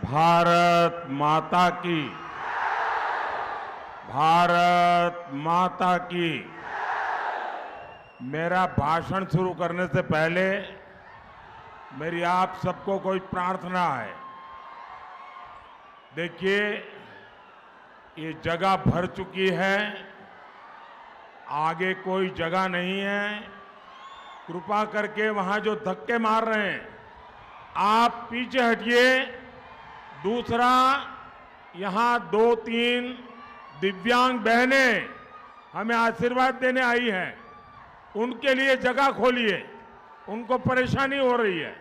भारत माता की, भारत माता की। मेरा भाषण शुरू करने से पहले मेरी आप सबको कोई प्रार्थना है। देखिए, ये जगह भर चुकी है, आगे कोई जगह नहीं है। कृपा करके वहां जो धक्के मार रहे हैं आप पीछे हटिए। दूसरा, यहां 2-3 दिव्यांग बहनें हमें आशीर्वाद देने आई हैं, उनके लिए जगह खोलिए, उनको परेशानी हो रही है।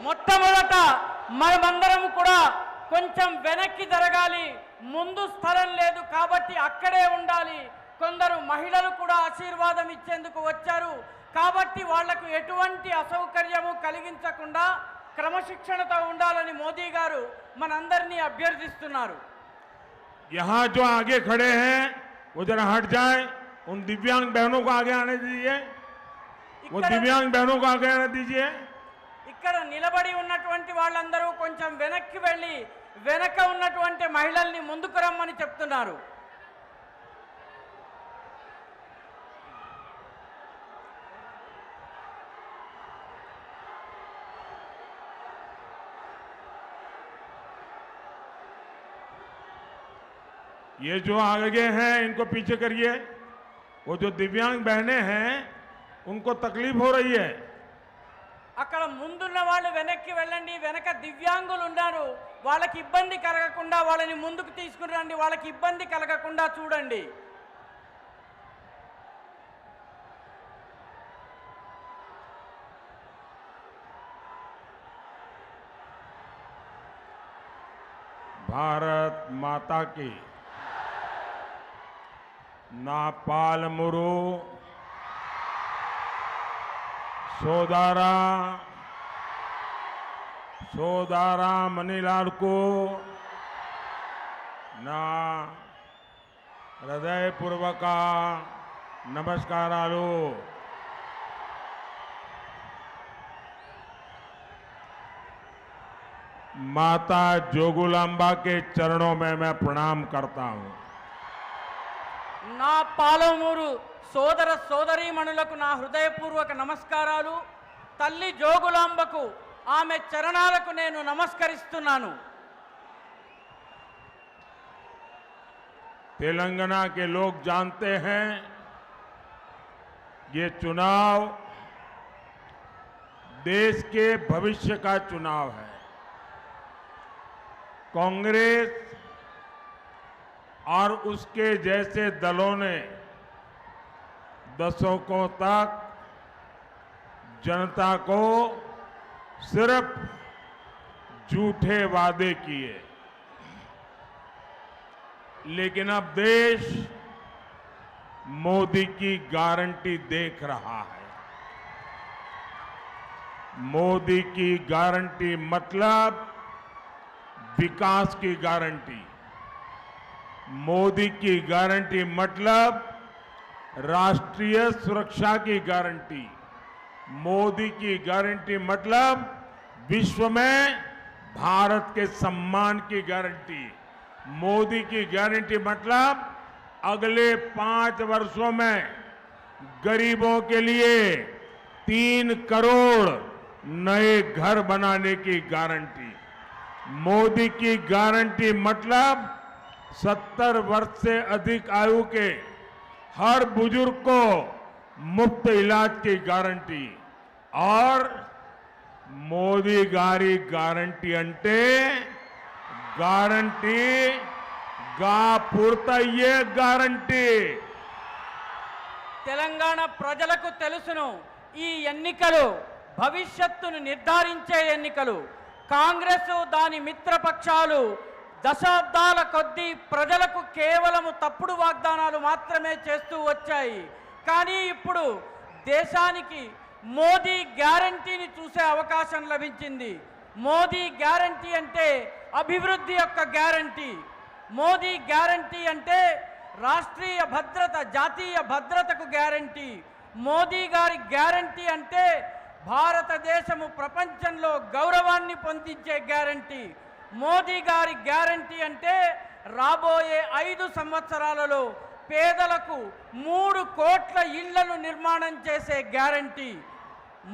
మొట్టమొదట మనమందరం కూడా కొంచెం వెనక్కి జరగాలి, ముందు స్థలం లేదు కాబట్టి అక్కడే ఉండాలి. కొందరు మహిళలు కూడా ఆశీర్వాదం ఇచ్చేందుకు వచ్చారు కాబట్టి వాళ్లకు ఎటువంటి అసౌకర్యము కలిగించకుండా క్రమశిక్షణతో ఉండాలని మోదీ గారు మనందరినీ అభ్యర్థిస్తున్నారు. यहाँ जो आगे खड़े हैं वो जरा हट जाएं, उन दिव्यांग बहनों को आगे आने दीजिए, वो दिव्यांग बहनों को आगे आने दीजिए. ఇక్కడ నిలబడి ఉన్నటువంటి వాళ్ళందరూ కొంచెం వెనక్కి వెళ్ళి వెనక ఉన్నటువంటి మహిళల్ని ముందుకు రమ్మని చెప్తున్నారు. ये जो आगे हैं इनको पीछे करिए. वो जो दिव्यांग बहनें हैं उनको तकलीफ हो रही है. అక్కడ ముందున్న వాళ్ళు వెనక్కి వెళ్ళండి, వెనక దివ్యాంగులు ఉన్నారు, వాళ్ళకి ఇబ్బంది కలగకుండా వాళ్ళని ముందుకు తీసుకుని రండి, వాళ్ళకి ఇబ్బంది కలగకుండా చూడండి. भारत माता की. ना पालमुरु సోదారా మణిలాల్కు నా హృదయపూర్వక నమస్కారాలు. माता जोगुलांबा के चरणों में मैं प्रणाम करता हूं. నా పాలమూరు సోదర సోదరీమణులకు నా హృదయపూర్వక నమస్కారాలు. తల్లి జోగులాంబకు ఆమె చరణాలకు నేను నమస్కరిస్తున్నాను. तेलंगाना के लोग जानते हैं ये चुनाव देश के भविष्य का चुनाव है. कांग्रेस और उसके जैसे दलों ने दशकों तक जनता को सिर्फ झूठे वादे किए, लेकिन अब देश मोदी की गारंटी देख रहा है. मोदी की गारंटी मतलब विकास की गारंटी. मोदी की गारंटी मतलब राष्ट्रीय सुरक्षा की गारंटी. मोदी की गारंटी मतलब विश्व में भारत के सम्मान की गारंटी. मोदी की गारंटी मतलब अगले 5 वर्षों में गरीबों के लिए 3 करोड़ नए घर बनाने की गारंटी. मोदी की गारंटी मतलब 70 वर्ष से अधिक आयु के हर बुजुर्ग को मुफ्त इलाज की गारंटी. और मोदी गारी गारंटी अंटे गारंटी गा पूर्तయ్యే गारंटी. తెలంగాణ ప్రజలకు తెలుసును, ఈ ఎన్నికలు భవిష్యత్తును నిర్ధారించే ఎన్నికలు. కాంగ్రెస్ దాని మిత్రపక్షాలు దశాబ్దాల కొద్దీ ప్రజలకు కేవలము తప్పుడు వాగ్దానాలు మాత్రమే చేస్తూ వచ్చాయి. కానీ ఇప్పుడు దేశానికి మోదీ గ్యారంటీని చూసే అవకాశం లభించింది. మోదీ గ్యారంటీ అంటే అభివృద్ధి యొక్క గ్యారంటీ. మోదీ గ్యారంటీ అంటే రాష్ట్రీయ భద్రత, జాతీయ భద్రతకు గ్యారంటీ. మోదీ గారి గ్యారంటీ అంటే భారతదేశము ప్రపంచంలో గౌరవాన్ని పొందించే గ్యారంటీ. మోదీ గారి గ్యారంటీ అంటే రాబోయే 5 సంవత్సరాలలో పేదలకు 3 కోట్ల ఇళ్లను నిర్మాణం చేసే గ్యారంటీ.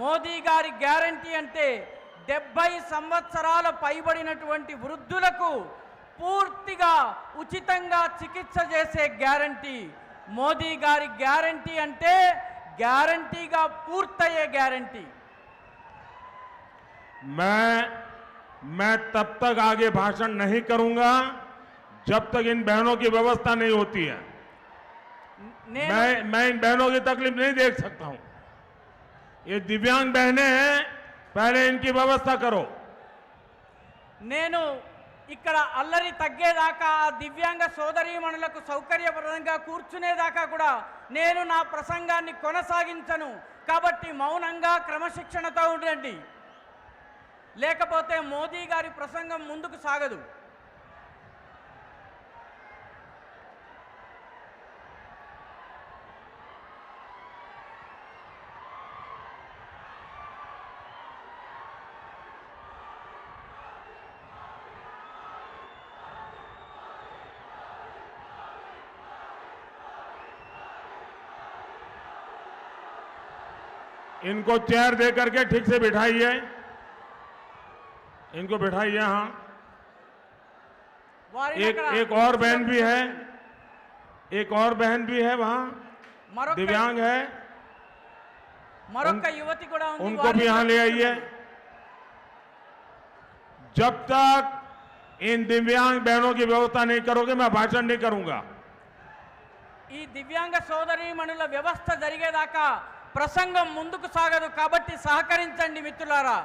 మోదీ గారి గ్యారంటీ అంటే 70 సంవత్సరాల పైబడినటువంటి వృద్ధులకు పూర్తిగా ఉచితంగా చికిత్స చేసే గ్యారంటీ. మోదీ గారి గ్యారంటీ అంటే గ్యారంటీగా పూర్తయ్యే గ్యారంటీ. मैं तब तक आगे भाषण नहीं करूंगा जब तक इन बहनों की व्यवस्था नहीं होती है। मैं इन बहनों की तकलीफ नहीं देख सकता हूं। ये दिव्यांग बहनें हैं, पहले इनकी व्यवस्था करो। నేను ఇక్కడ అల్లరి తగ్గేదాకా ఆ దివ్యాంగ సోదరీమణులకు సౌకర్యప్రదంగా కూర్చునేదాకా కూడా నేను నా ప్రసంగాన్ని కొనసాగించను. కాబట్టి మౌనంగా క్రమశిక్షణతో ఉండండి, లేకపోతే మోదీ గారి ప్రసంగం ముందుకు సాగదు. इनको चेयर दे करके ठीक से बिठाइए, इनको बिठाइए। हाँ, एक और बहन भी है, एक और बहन भी है वहां, दिव्यांग है, मरొక్క యువతి కూడా ఉంది, उनको भी यहां ले आइए। जब तक इन दिव्यांग बहनों की व्यवस्था नहीं करोगे मैं भाषण नहीं करूंगा। ఈ దివ్యాంగ సోదరీమణుల వ్యవస్థ జరిగేదాకా ప్రసంగం ముందుకు సాగదు. కాబట్టి సహకరించండి మిత్రులారా.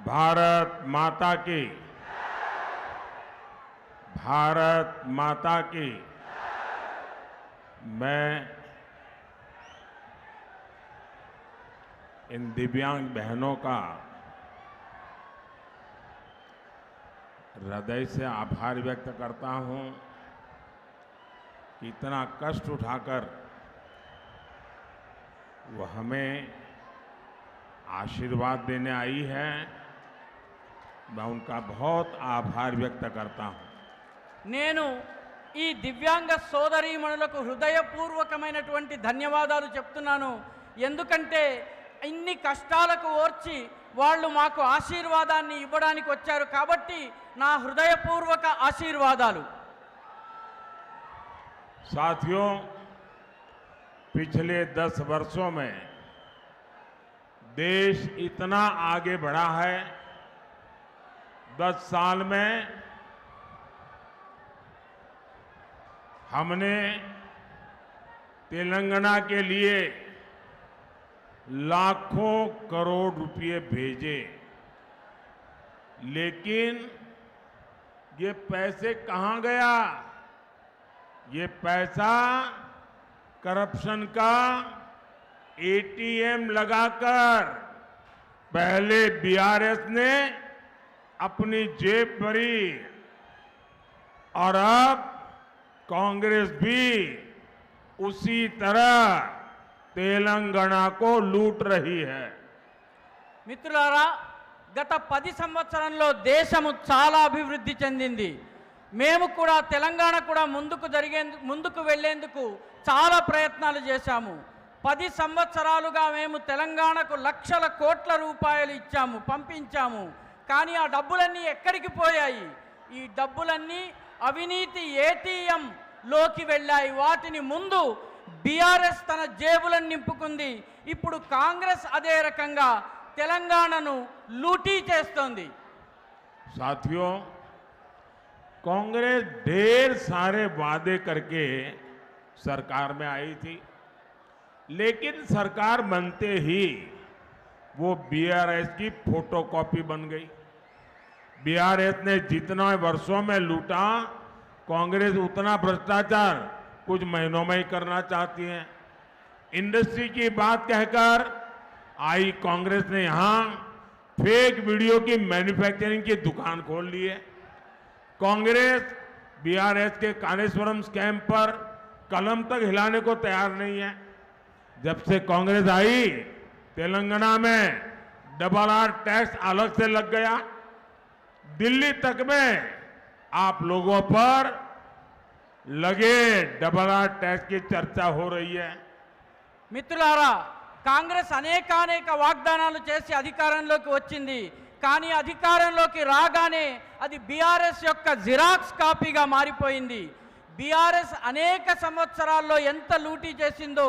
भारत माता की, भारत माता की। मैं इन दिव्यांग बहनों का हृदय से आभार व्यक्त करता हूं कि इतना कष्ट उठाकर वो हमें आशीर्वाद देने आई है। मैं उनका बहुत आभार व्यक्त करता हूं। నేను ఈ దివ్యాంగ సోదరీమణులకు హృదయపూర్వకమైనటువంటి ధన్యవాదాలు చెప్తున్నాను. ఎందుకంటే ఇన్ని కష్టాలకు ఓర్చి వాళ్ళు మాకు ఆశీర్వాదాన్ని ఇవ్వడానికి వచ్చారు. కాబట్టి నా హృదయపూర్వక ఆశీర్వాదాలు. साथियों, पिछले 10 वर्षों में देश इतना आगे बढ़ा है। 10 साल में हमने तेलंगाना के लिए लाखों करोड़ रुपए भेजे, लेकिन ये पैसे कहां गया? ये पैसा करप्शन का एटीएम लगाकर पहले बीआरएस ने अपनी जेब भरी और अब कांग्रेस भी उसी तरह तेलंगाना को लूट रही है। మిత్రులారా, గత 10 సంవత్సరంలో దేశము చాలా అభివృద్ధి చెందింది. మేము కూడా తెలంగాణ కూడా ముందుకు వెళ్లేందుకు చాలా ప్రయత్నాలు చేశాము. 10 సంవత్సరాలుగా మేము తెలంగాణకు లక్షల కోట్ల రూపాయలు ఇచ్చాము, పంపించాము. కానీ ఆ డబ్బులన్నీ ఎక్కడికి పోయాయి? ఈ డబ్బులన్నీ అవినీతి ఏటీఎం లోకి వెళ్ళాయి. వాటిని ముందు బీఆర్ఎస్ తన జేబులను నింపుకుంది. ఇప్పుడు కాంగ్రెస్ అదే రకంగా తెలంగాణను లూటీ చేస్తోంది. साथियों, कांग्रेस ढेर सारे वादे करके सरकार में आई थी, लेकिन सरकार बनते ही वो बीआरएस की फोटोकॉपी बन गई। बीआरएस ने जितना वर्षों में लूटा, कांग्रेस उतना भ्रष्टाचार कुछ महीनों में ही करना चाहती है। इंडस्ट्री की बात कहकर आई कांग्रेस ने यहां फेक वीडियो की मैन्युफैक्चरिंग की दुकान खोल ली है। कांग्रेस बीआरएस के कालेश्वरम स्कैम पर कलम तक हिलाने को तैयार नहीं है। जब से कांग्रेस आई, तेलंगाना में RRR टैक्स अलग से लग गया। दिल्ली तक में आप लोगों पर लगे RRR टैक्स की चर्चा हो रही है। మిత్రులారా, కాంగ్రెస్ అనేక వాగ్దానాలు చేసి అధికారంలోకి వచ్చింది. కానీ అధికారంలోకి రాగానే అది బీఆర్ఎస్ యొక్క జిరాక్స్ కాపీగా మారిపోయింది. బీఆర్ఎస్ అనేక సంవత్సరాల్లో ఎంత లూటీ చేసిందో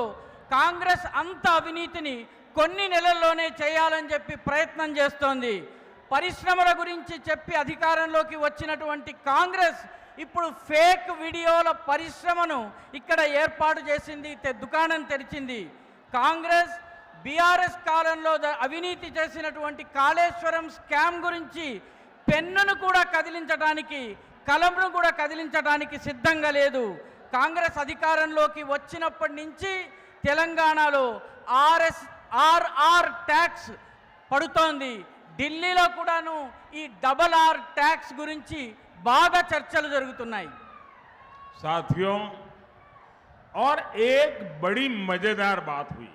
కాంగ్రెస్ అంత అవినీతిని కొన్ని నెలల్లోనే చేయాలని చెప్పి ప్రయత్నం చేస్తోంది. పరిశ్రమల గురించి చెప్పి అధికారంలోకి వచ్చినటువంటి కాంగ్రెస్ ఇప్పుడు ఫేక్ వీడియోల పరిశ్రమను ఇక్కడ ఏర్పాటు చేసింది, దుకాణం తెరిచింది. కాంగ్రెస్ బీఆర్ఎస్ కాలంలో అవినీతి చేసినటువంటి కాళేశ్వరం స్కామ్ గురించి పెన్నును కూడా కదిలించడానికి, కలంను కూడా కదిలించడానికి సిద్ధంగా లేదు. కాంగ్రెస్ అధికారంలోకి వచ్చినప్పటి నుంచి తెలంగాణలో RRR ట్యాక్స్ పడుతోంది. ఢిల్లీలో కూడాను ఈ RRR ట్యాక్స్ గురించి బాగా చర్చలు జరుగుతున్నాయి. साथियों, और एक बड़ी मजेदार बात हुई।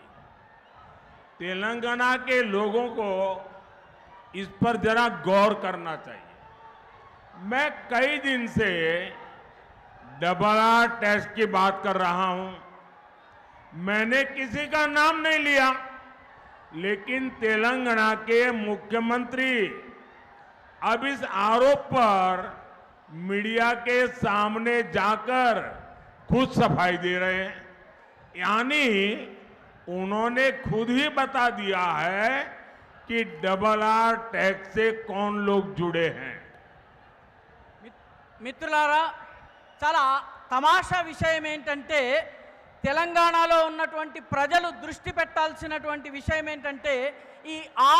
तेलंगाना के लोगों को इस पर जरा गौर करना चाहिए। मैं कई दिन से RRR टैक्स की बात कर रहा हूं। मैंने किसी का नाम नहीं लिया, लेकिन तेलंगाना के मुख्यमंत्री अब इस आरोप पर मीडिया के सामने जाकर खुद सफाई दे रहे हैं। यानी उन्होंने खुद ही बता दिया है कि RRR टैक्स से कौन लोग जुड़े हैं। మిత్రులారా, చాలా తమాషా విషయం ఏంటంటే తెలంగాణలో ఉన్నటువంటి ప్రజలు దృష్టి పెట్టాల్సినటువంటి విషయం ఏంటంటే ఈ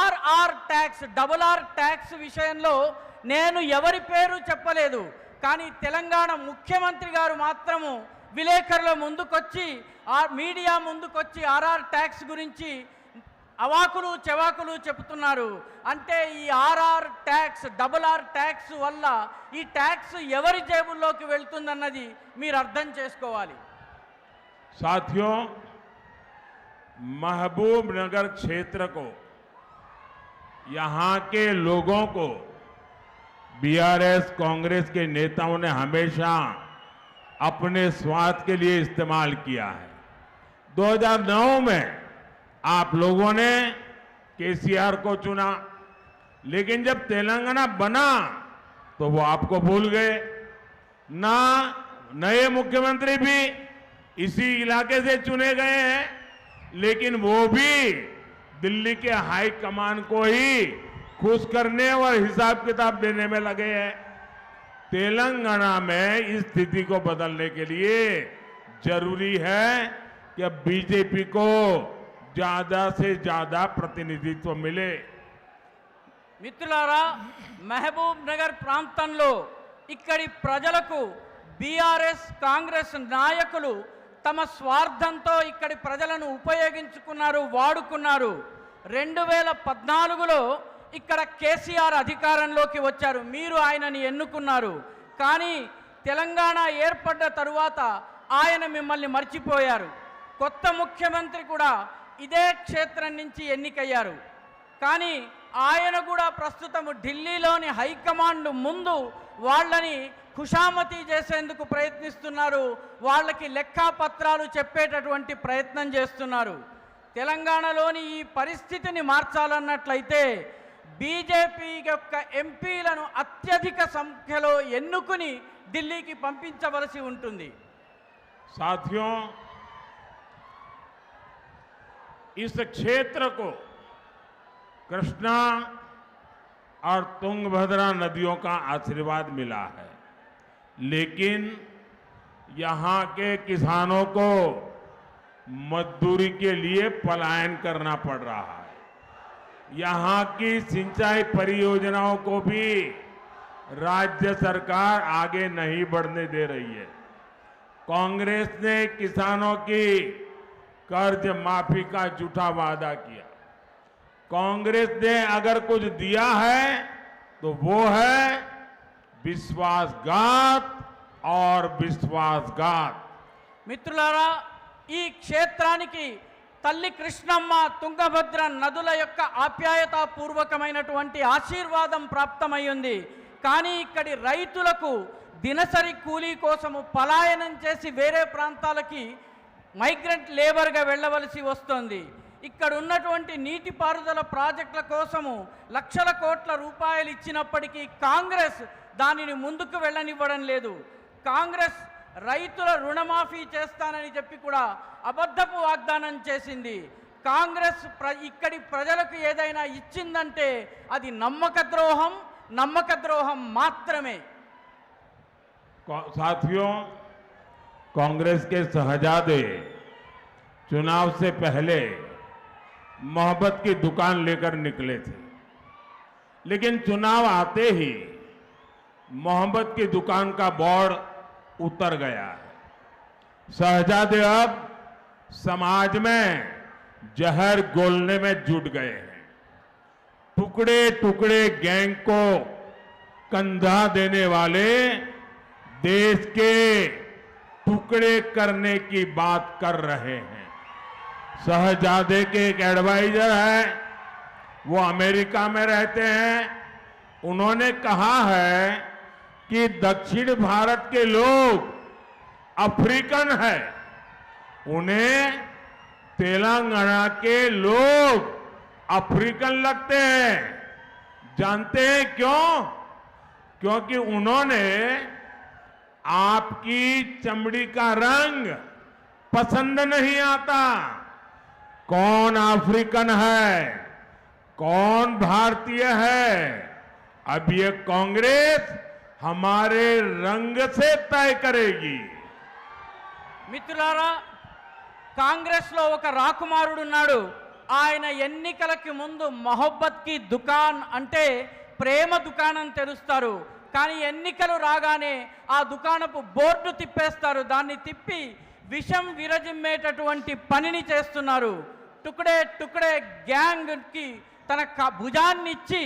RR ట్యాక్స్, RRR ట్యాక్స్ విషయంలో నేను ఎవరి పేరు చెప్పలేదు. కానీ తెలంగాణ ముఖ్యమంత్రి గారు మాత్రము విలేకరుల ముందుకొచ్చి, మీడియా ముందుకొచ్చి RR ట్యాక్స్ గురించి అవాకులు చెవాకులు చెబుతున్నారు. అంటే ఈ RR ట్యాక్స్, RRR ట్యాక్స్ వల్ల ఈ ట్యాక్స్ ఎవరి జేబుల్లోకి వెళ్తుందన్నది మీరు అర్థం చేసుకోవాలి. साथियों, महबूब नगर क्षेत्र को, यहां के लोगों को बीआरएस कांग्रेस के नेताओं ने हमेशा अपने स्वार्थ के लिए इस्तेमाल किया है। 2009 में आप लोगों ने केसीआर को चुना, लेकिन जब तेलंगाना बना तो वो आपको भूल गए। ना नए मुख्यमंत्री भी इसी इलाके से चुने गए हैं, लेकिन वो भी दिल्ली के हाई कमान को ही खुश करने और हिसाब किताब देने में लगे हैं। तेलंगाना में इस स्थिति को बदलने के लिए जरूरी है कि बीजेपी को ज्यादा से ज्यादा प्रतिनिधित्व मिले। మిత్రులారా, మహబూబ్ నగర్ ప్రాంతంలో ఇక్కడి ప్రజలకు బీఆర్ఎస్ కాంగ్రెస్ నాయకులు తమ స్వార్థంతో ఇక్కడి ప్రజలను ఉపయోగించుకున్నారు, వాడుకున్నారు. 2014లో ఇక్కడ కేసీఆర్ అధికారంలోకి వచ్చారు, మీరు ఆయనని ఎన్నుకున్నారు. కానీ తెలంగాణ ఏర్పడ్డ తరువాత ఆయన మిమ్మల్ని మర్చిపోయారు. కొత్త ముఖ్యమంత్రి కూడా ఇదే క్షేత్రం నుంచి ఎన్నికయ్యారు. కానీ ఆయన కూడా ప్రస్తుతం ఢిల్లీలోని హైకమాండ్ ముందు వాళ్ళని ఖుషామతీ చేసేందుకు ప్రయత్నిస్తున్నారు, వాళ్ళకి లెక్కాపత్రాలు చెప్పేటటువంటి ప్రయత్నం చేస్తున్నారు. తెలంగాణలోని ఈ పరిస్థితిని మార్చాలన్నట్లయితే బీజేపీ యొక్క ఎంపీలను అత్యధిక సంఖ్యలో ఎన్నుకుని ఢిల్లీకి పంపించవలసి ఉంటుంది. साथियों, इस क्षेत्र को कृष्णा और तुंगभद्रा नदियों का आशीर्वाद मिला है, लेकिन यहां के किसानों को मजदूरी के लिए पलायन करना पड़ रहा है. यहां की सिंचाई परियोजनाओं को भी राज्य सरकार आगे नहीं बढ़ने दे रही है. कांग्रेस ने किसानों की कर्ज माफी का झूठा वादा किया. कांग्रेस ने अगर कुछ दिया है तो वो है विश्वासघात और विश्वासघात. మిత్రులారా, ఈ క్షేత్రానికి తల్లి కృష్ణమ్మ తుంగభద్ర నదుల యొక్క ఆప్యాయతాపూర్వకమైనటువంటి ఆశీర్వాదం ప్రాప్తమైంది. కానీ ఇక్కడి రైతులకు దినసరి కూలీ కోసము పలాయనం చేసి వేరే ప్రాంతాలకి మైగ్రెంట్ లేబర్గా వెళ్ళవలసి వస్తుంది. ఇక్కడ ఉన్నటువంటి నీటిపారుదల ప్రాజెక్టుల కోసము లక్షల కోట్ల రూపాయలు ఇచ్చినప్పటికీ కాంగ్రెస్ దానిని ముందుకు వెళ్ళనివ్వడం లేదు. కాంగ్రెస్ రైతుల రుణమాఫీ చేస్తానని చెప్పి కూడా అబద్ధపు వాగ్దానం చేసింది. కాంగ్రెస్ ఇక్కడి ప్రజలకు ఏదైనా ఇచ్చిందంటే అది నమ్మక ద్రోహం మాత్రమే. साथियों, कांग्रेस के शहजादे चुनाव से पहले मोहब्बत की दुकान लेकर निकले थे, लेकिन चुनाव आते ही मोहब्बत की दुकान का बोर्ड उतर गया है. शहजादे अब समाज में जहर घोलने में जुट गए हैं. टुकड़े टुकड़े गैंग को कंधा देने वाले देश के टुकड़े करने की बात कर रहे हैं. शहजादे के एक एडवाइजर है, वो अमेरिका में रहते हैं. उन्होंने कहा है कि दक्षिण भारत के लोग अफ्रीकन है, उन्हें तेलंगाना के लोग अफ्रीकन लगते हैं. जानते हैं क्यों? क्योंकि उन्होंने आपकी चमड़ी का रंग पसंद नहीं आता. कौन अफ्रीकन है, कौन भारतीय है, अब ये कांग्रेस हमारे रंग से तय करेगी. మిత్రులారా, కాంగ్రెస్ లో ఒక రాకుమారుడు ఉన్నాడు. ఆయన ఎన్నికలకి ముందు మొహబ్బత్ కి దుకాన్ అంటే ప్రేమ దుకాణం తెరుస్తారు. కానీ ఎన్నికలు రాగానే ఆ దుకాణపు బోర్డు తిప్పేస్తారు. దాన్ని తిప్పి విషం విరజిమ్మేటటువంటి పనిని చేస్తున్నారు. టుకడే టుకడే గ్యాంగ్కి తన భుజాన్ని ఇచ్చి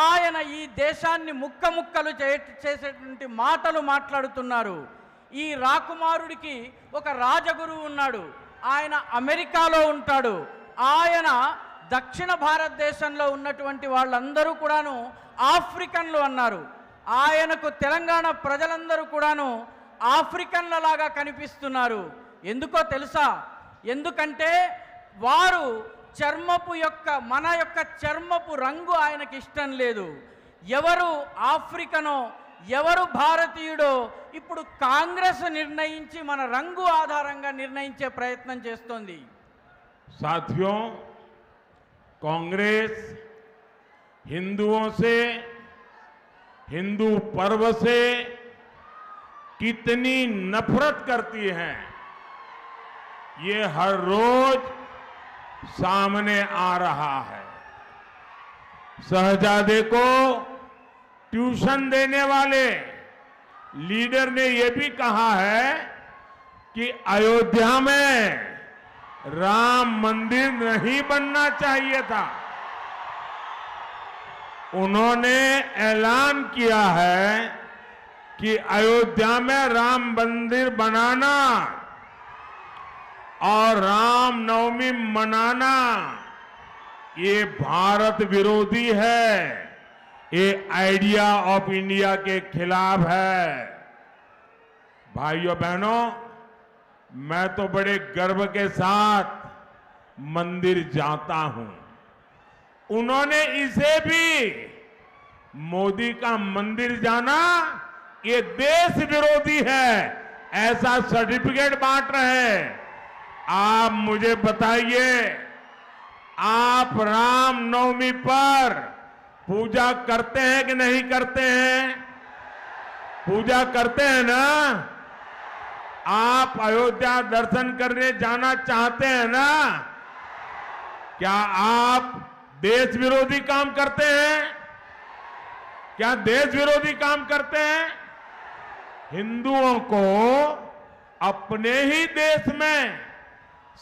ఆయన ఈ దేశాన్ని ముక్కలు చేసేటువంటి మాటలు మాట్లాడుతున్నారు. ఈ రాకుమారుడికి ఒక రాజగురువు ఉన్నాడు. ఆయన అమెరికాలో ఉంటాడు. ఆయన దక్షిణ భారతదేశంలో ఉన్నటువంటి వాళ్ళందరూ కూడాను ఆఫ్రికన్లు అన్నారు. ఆయనకు తెలంగాణ ప్రజలందరూ కూడాను ఆఫ్రికన్లలాగా కనిపిస్తున్నారు. ఎందుకో తెలుసా? ఎందుకంటే వారు మన యొక్క చర్మపు రంగు ఆయనకి ఇష్టం లేదు. ఎవరు ఆఫ్రికనో ఎవరు భారతీయుడో ఇప్పుడు కాంగ్రెస్ నిర్ణయించి మన రంగు ఆధారంగా నిర్ణయించే ప్రయత్నం చేస్తోంది. साथियों, कांग्रेस हिंदुओं से, हिंदू पर्व से कितनी नफरत करती है, ये हर रोज सामने आ रहा है. शहजादे को ट्यूशन देने वाले लीडर ने यह भी कहा है कि अयोध्या में राम मंदिर नहीं बनना चाहिए था. उन्होंने ऐलान किया है कि अयोध्या में राम मंदिर बनाना और राम नवमी मनाना ये भारत विरोधी है, ये आइडिया ऑफ इंडिया के खिलाफ है. भाइयों बहनों, मैं तो बड़े गर्व के साथ मंदिर जाता हूं. उन्होंने इसे भी मोदी का मंदिर जाना ये देश विरोधी है ऐसा सर्टिफिकेट बांट रहे हैं। आप मुझे बताइए, आप रामनवमी पर पूजा करते हैं कि नहीं करते हैं? पूजा करते हैं ना? आप अयोध्या दर्शन करने जाना चाहते हैं ना? क्या आप देश विरोधी काम करते हैं? क्या देश विरोधी काम करते हैं? हिंदुओं को अपने ही देश में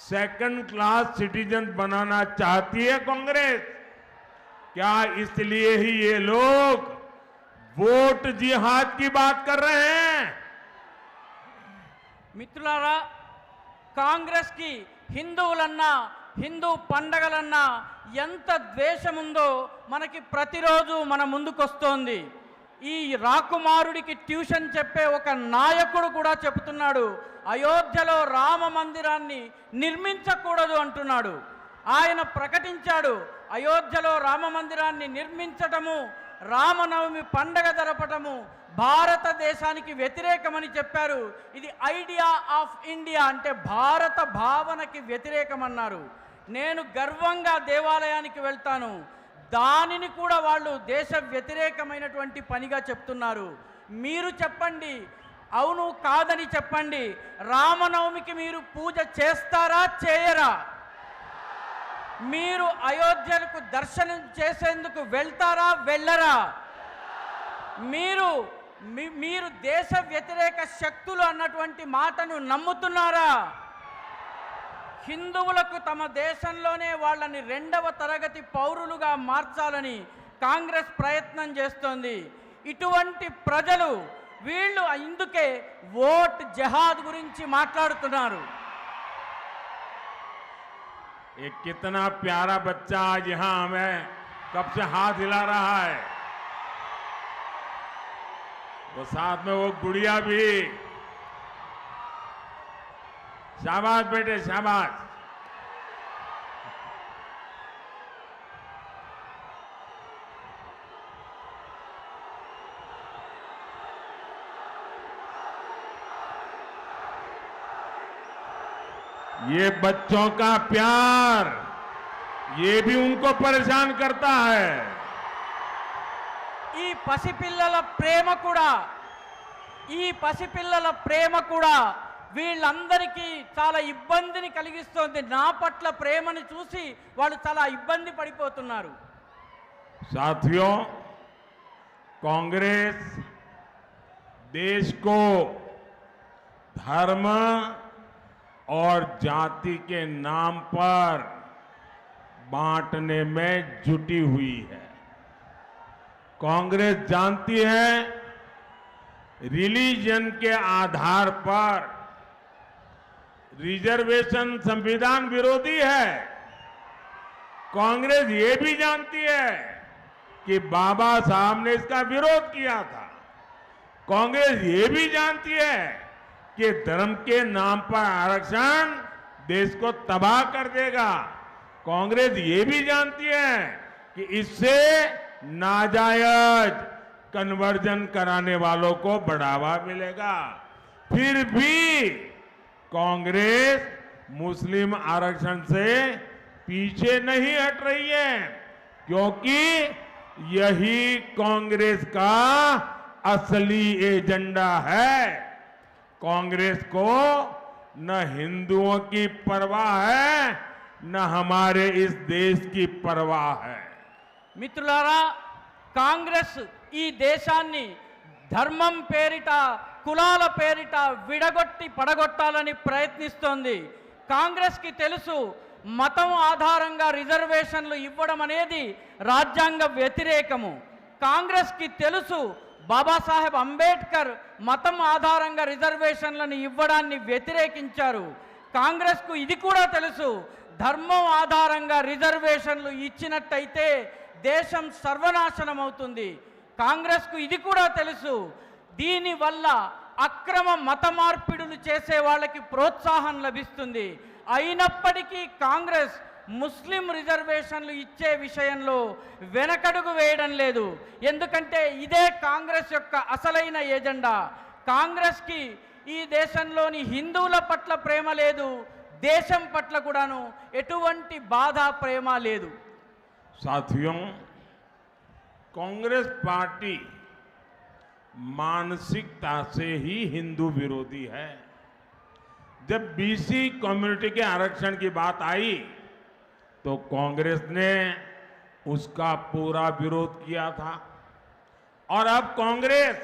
सेकंड क्लास सिटीजन बनाना चाहती है कांग्रेस। क्या इसलिए ही ये लोग वोट जिहाद की बात कर रहे हैं? మిత్రులారా, కాంగ్రెస్ కి హిందువులన్నా హిందూ పండగలన్నా ఎంత ద్వేషముందో మనకి ప్రతిరోజు మన ముందుకొస్తోంది. ఈ రాకుమారుడికి ట్యూషన్ చెప్పే ఒక నాయకుడు కూడా చెబుతున్నాడు, అయోధ్యలో రామ మందిరాన్ని నిర్మించకూడదు అంటున్నాడు. ఆయన ప్రకటించాడు, అయోధ్యలో రామ మందిరాన్ని నిర్మించటము, రామనవమి పండగ జరపటము భారతదేశానికి వ్యతిరేకమని చెప్పారు. ఇది ఐడియా ఆఫ్ ఇండియా అంటే భారత భావనకి వ్యతిరేకమన్నారు. నేను గర్వంగా దేవాలయానికి వెళ్తాను, దానిని కూడా వాళ్ళు దేశ వ్యతిరేకమైనటువంటి పనిగా చెప్తున్నారు. మీరు చెప్పండి, అవును కాదని చెప్పండి. రామనవమికి మీరు పూజ చేస్తారా చేయరా? మీరు అయోధ్యకు దర్శనం చేసేందుకు వెళ్తారా వెళ్ళరా? మీరు దేశ వ్యతిరేక శక్తులు అన్నటువంటి మాటను నమ్ముతున్నారా? హిందువులకు తమ దేశంలోనే వాళ్ళని రెండవ తరగతి పౌరులుగా మార్చాలని కాంగ్రెస్ ప్రయత్నం చేస్తోంది. ఇటువంటి ప్రజలు వీళ్ళు ఇందుకే ఓట్ జహాద్ గురించి మాట్లాడుతున్నారు. ये कितना प्यारा बच्चा आज यहां हमें कब से हाथ हिला रहा है। वो साथ में वो गुड़िया भी। शाबाश बेटे शाबाश। ये बच्चों का प्यार ये भी उनको परेशान करता है। ఈ పసిపిల్లల ప్రేమ కూడా వీళ్ళందరికీ చాలా ఇబ్బందిని కలిగిస్తోంది. నా పట్ల ప్రేమను చూసి వాళ్ళు చాలా ఇబ్బంది పడిపోతున్నారు. साथियों, कांग्रेस देश को धर्म और जाति के नाम पर बांटने में जुटी हुई है। कांग्रेस जानती है रिलीजन के आधार पर रिजर्वेशन संविधान विरोधी है। कांग्रेस ये भी जानती है कि बाबा साहब ने इसका विरोध किया था। कांग्रेस ये भी जानती है कि धर्म के नाम पर आरक्षण देश को तबाह कर देगा। कांग्रेस ये भी जानती है कि इससे नाजायज कन्वर्जन कराने वालों को बढ़ावा मिलेगा। फिर भी कांग्रेस मुस्लिम आरक्षण से पीछे नहीं हट रही है, क्योंकि यही कांग्रेस का असली एजेंडा है। कांग्रेस को न हिंदुओं की परवाह है न हमारे इस देश की परवाह है। మిత్రులారా, కాంగ్రెస్ ఈ దేశాన్ని ధర్మం పేరిట కులాల పేరిట విడగొట్టి పడగొట్టాలని ప్రయత్నిస్తోంది. కాంగ్రెస్కి తెలుసు మతం ఆధారంగా రిజర్వేషన్లు ఇవ్వడం అనేది రాజ్యాంగ వ్యతిరేకము. కాంగ్రెస్కి తెలుసు బాబాసాహెబ్ అంబేద్కర్ మతం ఆధారంగా రిజర్వేషన్లను ఇవ్వడాన్ని వ్యతిరేకించారు. కాంగ్రెస్కు ఇది కూడా తెలుసు, ధర్మం ఆధారంగా రిజర్వేషన్లు ఇచ్చినట్టయితే దేశం సర్వనాశనం అవుతుంది. కాంగ్రెస్కు ఇది కూడా తెలుసు, దీనివల్ల అక్రమ మత మార్పిడులు చేసే వాళ్ళకి ప్రోత్సాహం లభిస్తుంది. అయినప్పటికీ కాంగ్రెస్ ముస్లిం రిజర్వేషన్లు ఇచ్చే విషయంలో వెనకడుగు వేయడం లేదు. ఎందుకంటే ఇదే కాంగ్రెస్ యొక్క అసలైన ఎజెండా. కాంగ్రెస్కి ఈ దేశంలోని హిందువుల పట్ల ప్రేమ లేదు, దేశం పట్ల కూడాను ఎటువంటి బాధ ప్రేమ లేదు. साथियों, कांग्रेस पार्टी मानसिकता से ही हिंदू विरोधी है। जब बीसी कम्युनिटी के आरक्षण की बात आई तो कांग्रेस ने उसका पूरा विरोध किया था और अब कांग्रेस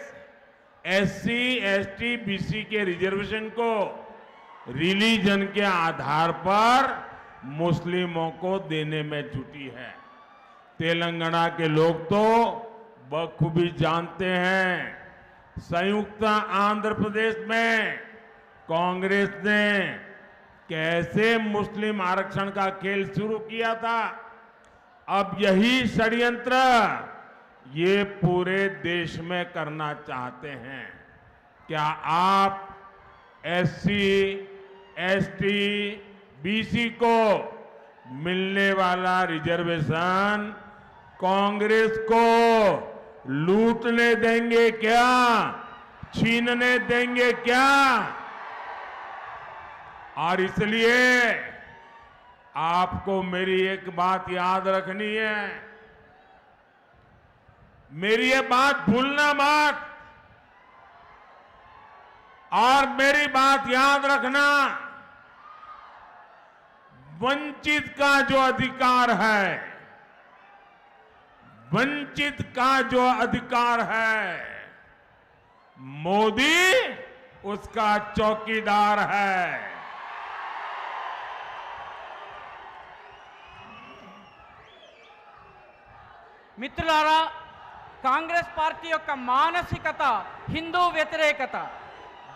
एससी, एसटी, बीसी के रिजर्वेशन को रिलीजन के आधार पर मुस्लिमों को देने में जुटी है। तेलंगाना के लोग तो बखूबी जानते हैं, संयुक्त आंध्र प्रदेश में कांग्रेस ने कैसे मुस्लिम आरक्षण का खेल शुरू किया था। अब यही षड्यंत्र ये पूरे देश में करना चाहते हैं। क्या आप एससी, एसटी, बीसी को मिलने वाला रिजर्वेशन कांग्रेस को लूटने देंगे क्या? छीनने देंगे क्या? और इसलिए आपको मेरी एक बात याद रखनी है, मेरी ये बात भूलना मत। और मेरी बात याद रखना, वंचित का जो अधिकार है, वंचित का जो अधिकार है, मोदी उसका चौकीदार है। మిత్రులారా, కాంగ్రెస్ పార్టీ యొక్క మానసికత హిందూ వ్యతిరేకత.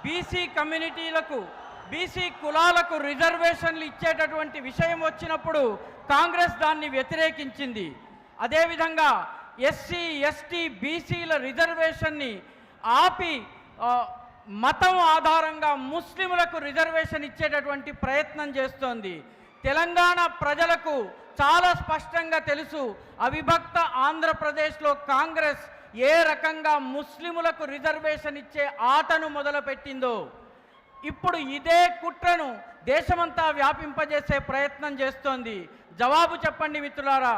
బీసీ కమ్యూనిటీలకు, బీసీ కులాలకు రిజర్వేషన్లు ఇచ్చేటటువంటి విషయం వచ్చినప్పుడు కాంగ్రెస్ దాన్ని వ్యతిరేకించింది. అదేవిధంగా ఎస్సీ, ఎస్టీ, బీసీల రిజర్వేషన్ని ఆపి మతం ఆధారంగా ముస్లింలకు రిజర్వేషన్ ఇచ్చేటటువంటి ప్రయత్నం చేస్తోంది. తెలంగాణ ప్రజలకు చాలా స్పష్టంగా తెలుసు, అవిభక్త ఆంధ్రప్రదేశ్లో కాంగ్రెస్ ఏ రకంగా ముస్లిములకు రిజర్వేషన్ ఇచ్చే ఆటను మొదలుపెట్టిందో. ఇప్పుడు ఇదే కుట్రను దేశమంతా వ్యాపింపజేసే ప్రయత్నం చేస్తోంది. జవాబు చెప్పండి మిత్రులారా,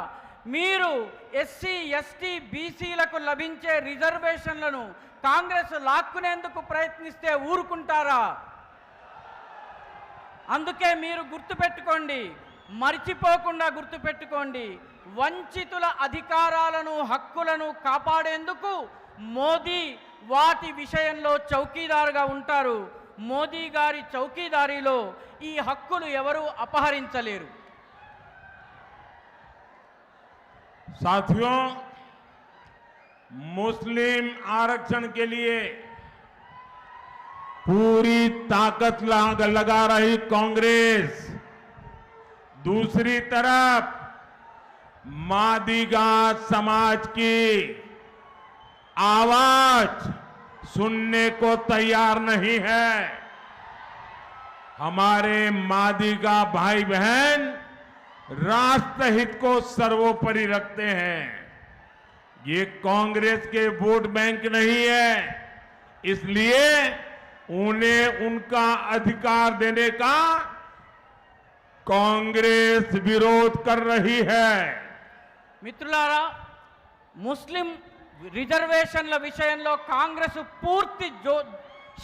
మీరు ఎస్సీ, ఎస్టీ, బీసీలకు లభించే రిజర్వేషన్లను కాంగ్రెస్ లాక్కునేందుకు ప్రయత్నిస్తే ఊరుకుంటారా? అందుకే మీరు గుర్తుపెట్టుకోండి, మర్చిపోకుండా గుర్తుపెట్టుకోండి, వంచితుల అధికారాలను, హక్కులను కాపాడేందుకు మోదీ వాటి విషయంలో చౌకీదారుగా ఉంటారు. మోదీ గారి చౌకీదారీలో ఈ హక్కులు ఎవరు అపహరించలేరు. साथियों, मुस्लिम आरक्षण के लिए पूरी ताकत लगा रही कांग्रेस, दूसरी तरफ मादिगा समाज की आवाज सुनने को तैयार नहीं है। हमारे मादिगा भाई बहन राष्ट्रहित को सर्वोपरि रखते हैं। ये कांग्रेस के वोट बैंक नहीं है, इसलिए उन्हें उनका अधिकार देने का कांग्रेस विरोध कर रही है। మిత్రులారా, ముస్లిం రిజర్వేషన్ల విషయంలో కాంగ్రెస్ పూర్తి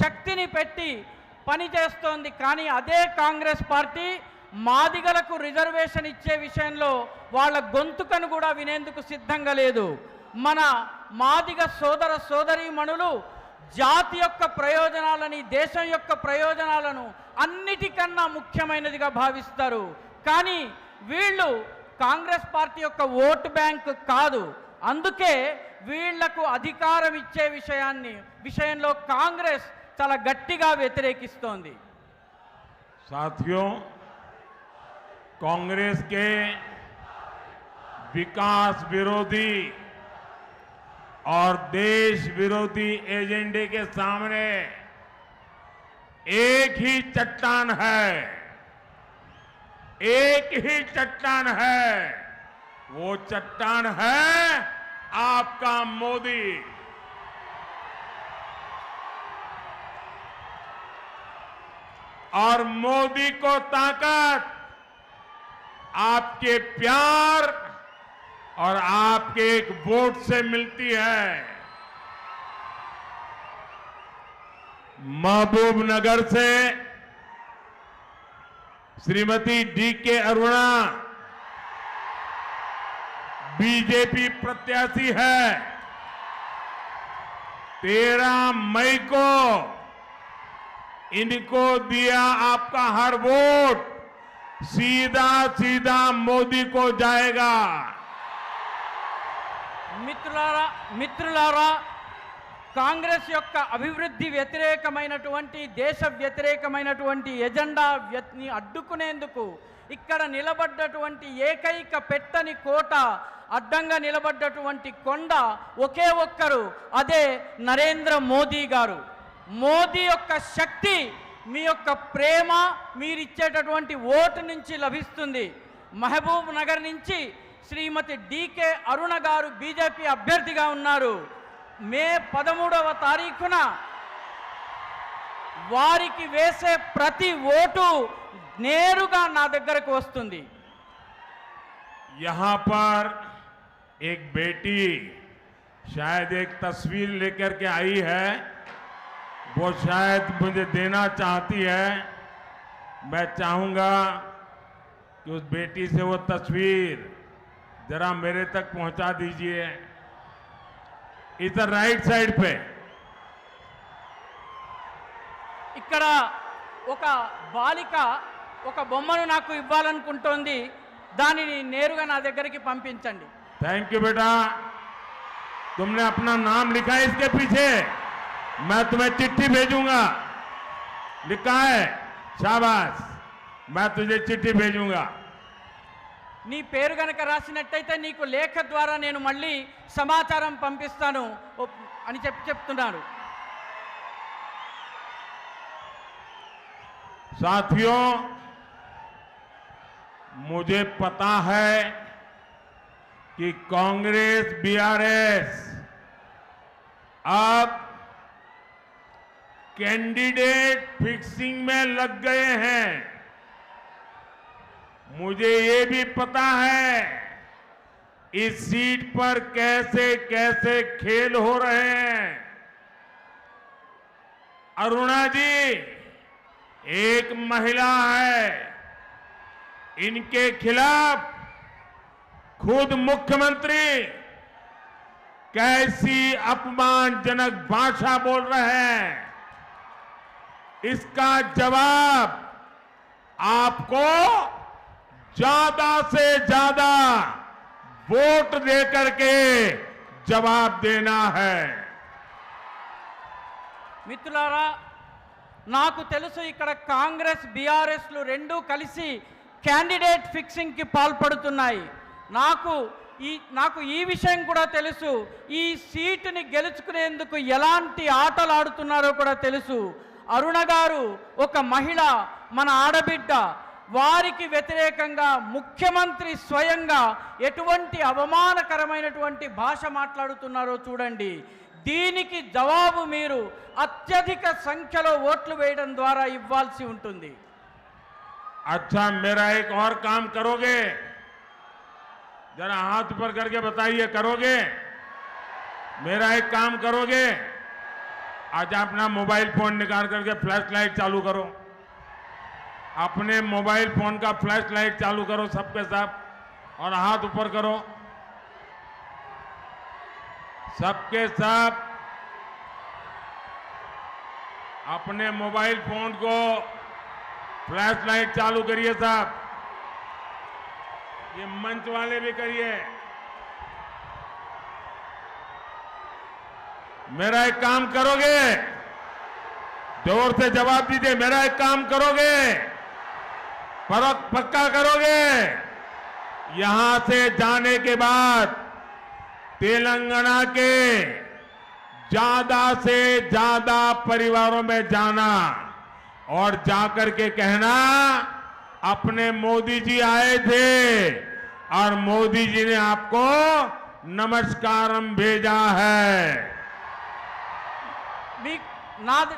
శక్తిని పెట్టి పనిచేస్తోంది. కానీ అదే కాంగ్రెస్ పార్టీ మాదిగలకు రిజర్వేషన్ ఇచ్చే విషయంలో వాళ్ళ గొంతుకను కూడా వినేందుకు సిద్ధంగా లేదు. మన మాదిగ సోదర సోదరీమణులు జాతి యొక్క ప్రయోజనాలని, దేశం యొక్క ప్రయోజనాలను అన్నిటికన్నా ముఖ్యమైనదిగా భావిస్తారు. కానీ వీళ్ళు కాంగ్రెస్ పార్టీ యొక్క ఓటు బ్యాంక్ కాదు. అందుకే వీళ్లకు అధికారం ఇచ్చే విషయంలో కాంగ్రెస్ చాలా గట్టిగా వ్యతిరేకిస్తోంది. साथियों, कांग्रेस के विकास विरोधी और देश विरोधी एजेंडे के सामने एक ही चट्टान है, एक ही चट्टान है, वो चट्टान है आपका मोदी। और मोदी को ताकत आपके प्यार और आपके एक वोट से मिलती है। महबूबनगर से श्रीमती डी.के. अरुणा बीजेपी प्रत्याशी है। 13 मई को इनको दिया आपका हर वोट सीधा सीधा मोदी को जाएगा। మిత్రులారా కాంగ్రెస్ యొక్క అభివృద్ధి వ్యతిరేకమైనటువంటి దేశ వ్యతిరేకమైనటువంటి ఎజెండాని అడ్డుకునేందుకు ఇక్కడ నిలబడ్డటువంటి ఏకైక పెట్టని కోట, అడ్డంగా నిలబడ్డటువంటి కొండ ఒకే ఒక్కరు, అదే నరేంద్ర మోదీ గారు. మోదీ యొక్క శక్తి మీ యొక్క ప్రేమ, మీరిచ్చేటటువంటి ఓటు నుంచి లభిస్తుంది. మహబూబ్ నగర్ నుంచి శ్రీమతి డి.కే. అరుణ గారు బీజేపీ అభ్యర్థిగా ఉన్నారు. మే 13వ తారీఖున వారికి వేసే ప్రతి ఓటు నేరుగా నా దగ్గరకు వస్తుంది. यहां पर एक बेटी शायद एक तस्वीर लेकर के आई है, वो शायद मुझे देना चाहती है। मैं चाहूंगा कि उस बेटी से वो तस्वीर जरा मेरे तक पहुंचा दीजिए। इधर राइट साइड पे ఇక్కడ ఒక బాలిక ఒక బొమ్మను నాకు ఇవ్వాలనుకుంటోంది. దానిని నేరుగా నా దగ్గరికి పంపించండి. थैंक यू बेटा, तुमने अपना नाम लिखा है इसके पीछे, मैं तुम्हें चिट्ठी भेजूंगा। लिखा है, शाबाश, मैं तुझे चिट्ठी भेजूंगा। నీ పేరు గనక రాసినట్టయితే నీకు లేఖ ద్వారా నేను మళ్ళీ సమాచారం పంపిస్తాను అని చెప్తున్నాను. साथियों, मुझे पता है कि कांग्रेस बीआरएस अब कैंडिडेट फिक्सिंग में लग गए हैं। मुझे ये भी पता है इस सीट पर कैसे कैसे खेल हो रहे हैं। अरुणा जी एक महिला है, इनके खिलाफ खुद मुख्यमंत्री कैसी अपमानजनक भाषा बोल रहे हैं, इसका जवाब आपको ज्यादा से ज्यादा वोट देकर के जवाब देना है। మిత్రులారా, నాకు తెలుసు ఇక్కడ కాంగ్రెస్ బీఆర్ఎస్లు రెండూ కలిసి క్యాండిడేట్ ఫిక్సింగ్కి పాల్పడుతున్నాయి. నాకు ఈ విషయం కూడా తెలుసు. ఈ సీటుని గెలుచుకునేందుకు ఎలాంటి ఆటలు ఆడుతున్నారో కూడా తెలుసు. అరుణ గారు ఒక మహిళ, మన ఆడబిడ్డ. వారికి వ్యతిరేకంగా ముఖ్యమంత్రి స్వయంగా ఎటువంటి అవమానకరమైనటువంటి భాష మాట్లాడుతున్నారో చూడండి. దీనికి జవాబు మీరు అత్యధిక సంఖ్యలో ఓట్లు వేయడం ద్వారా ఇవ్వాల్సి ఉంటుంది. अच्छा, मेरा एक और काम करोगे? जरा हाथ ऊपर करके बताइए, करोगे? मेरा एक काम करोगे? आज अपना मोबाइल फोन निकाल करके फ्लैश लाइट चालू करो। अपने मोबाइल फोन का फ्लैश लाइट चालू करो सबके सब, और हाथ ऊपर करो सबके सब। अपने मोबाइल फोन को फ्लैश लाइट चालू करिए साहब। ये मंच वाले भी करिए। मेरा एक काम करोगे? जोर से जवाब दीजिए। मेरा एक काम करोगे? पक्का करोगे? यहां से जाने के बाद तेलंगाना के ज्यादा से ज्यादा परिवारों में जाना और जाकर के कहना अपने मोदी जी आए थे और मोदी जी ने आपको नमस्कारम भेजा है।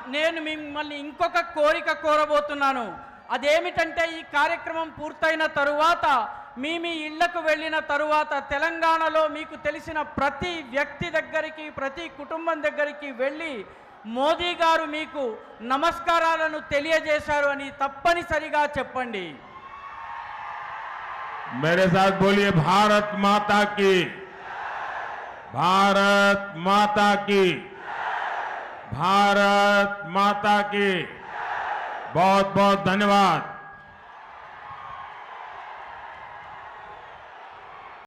నేను మిమ్మల్ని ఇంకొక కోరిక కోరబోతున్నాను. అదేమిటంటే ఈ కార్యక్రమం పూర్తయిన తరువాత మీ ఇళ్లకు వెళ్ళిన తరువాత తెలంగాణలో మీకు తెలిసిన ప్రతి వ్యక్తి దగ్గరికి ప్రతి కుటుంబం దగ్గరికి వెళ్ళి మోదీ గారు మీకు నమస్కారాలను తెలియజేశారు అని తప్పనిసరిగా చెప్పండి. मेरे साथ बोलिए भारत माता की, भारत माता की, भारत माता की। बहुत बहुत धन्यवाद।